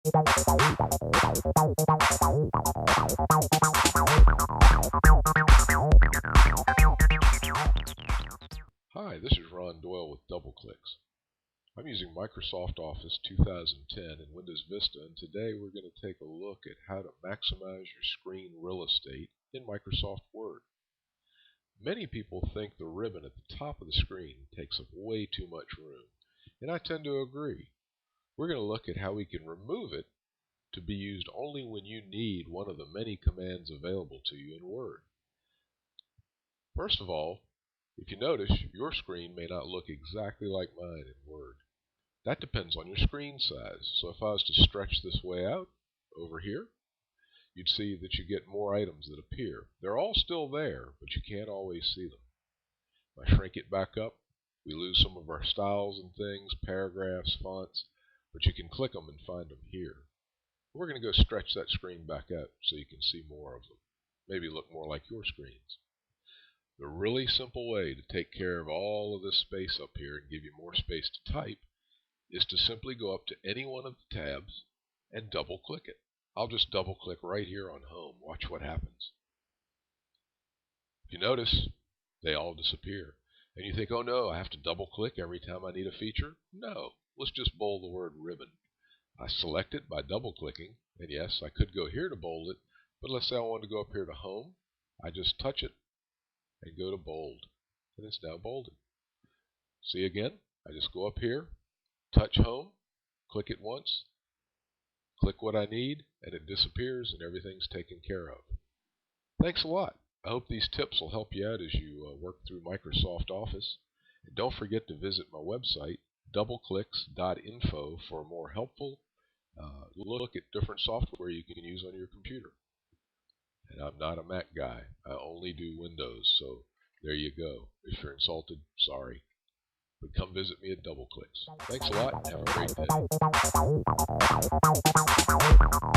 Hi, this is Ron Doyle with DoubleClicks. I'm using Microsoft Office 2010 and Windows Vista, and today we're going to take a look at how to maximize your screen real estate in Microsoft Word. Many people think the ribbon at the top of the screen takes up way too much room, and I tend to agree. We're going to look at how we can remove it to be used only when you need one of the many commands available to you in Word. First of all, if you notice, your screen may not look exactly like mine in Word. That depends on your screen size. So if I was to stretch this way out over here, you'd see that you get more items that appear. They're all still there, but you can't always see them. If I shrink it back up, we lose some of our styles and things, paragraphs, fonts, but you can click them and find them here. We're going to go stretch that screen back out so you can see more of them. Maybe look more like your screens. The really simple way to take care of all of this space up here and give you more space to type is to simply go up to any one of the tabs and double click it. I'll just double click right here on Home. Watch what happens. If you notice, they all disappear. And you think, oh no, I have to double click every time I need a feature? No, let's just bold the word ribbon. I select it by double clicking, and yes, I could go here to bold it, but let's say I want to go up here to Home. I just touch it and go to bold, and it's now bolded. See again, I just go up here, touch Home, click it once, click what I need, and it disappears and everything's taken care of. Thanks a lot. I hope these tips will help you out as you work through Microsoft Office. And don't forget to visit my website, DoubleClicks.info, for a more helpful look at different software you can use on your computer. And I'm not a Mac guy. I only do Windows, so there you go. If you're insulted, sorry. But come visit me at DoubleClicks. Thanks a lot and have a great day.